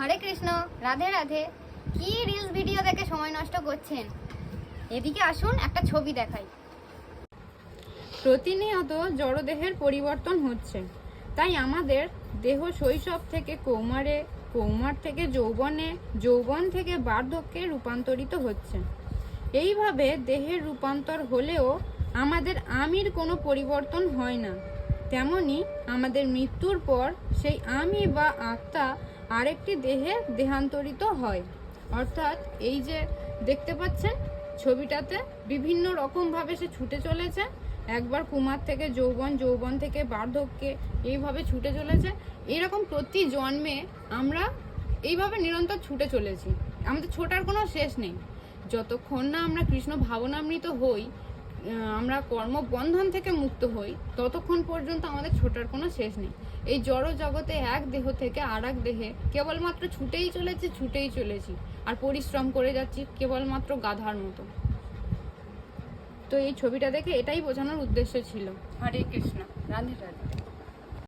হরে কৃষ্ণ, রাধে রাধে। কি reels video দেখে সময় নষ্ট করছেন? এদিকে আসুন, একটা ছবি দেখাই। প্রতিনিয়ত জড়দেহের পরিবর্তন হচ্ছে, তাই আমাদের দেহ শৈশব থেকে কৌমারে, কৌমার থেকে যৌবনে, যৌবন থেকে বার্ধক্যে রূপান্তরিত হচ্ছে। এইভাবে দেহের রূপান্তর হলেও আমাদের আমির কোনো পরিবর্তন হয় না। তেমনি আমাদের মৃত্যুর পর সেই আমি বা আত্মা আরেকটি দেহে দেহান্তরিত হয়। অর্থাৎ এই যে দেখতে পাচ্ছেন ছবিটাতে বিভিন্ন রকমভাবে সে ছুটে চলেছে। একবার কুমার থেকে যৌবন, যৌবন থেকে বার্ধক্যে, এইভাবে ছুটে চলেছে। এরকম প্রতি জন্মে আমরা এইভাবে নিরন্তর ছুটে চলেছি। আমাদের ছোটার কোনো শেষ নেই। যতক্ষণ না আমরা কৃষ্ণ ভাবনামৃত হই, আমরা কর্মবন্ধন থেকে মুক্ত হই, ততক্ষণ পর্যন্ত আমাদের ছোটার কোনো শেষ নেই। এই জড় জগতে এক দেহ থেকে আর এক দেহে কেবলমাত্র ছুটেই চলেছি আর পরিশ্রম করে যাচ্ছি কেবলমাত্র গাধার মতো। তো এই ছবিটা দেখে এটাই বোঝানোর উদ্দেশ্য ছিল। হরে কৃষ্ণ, রাধে রাধে।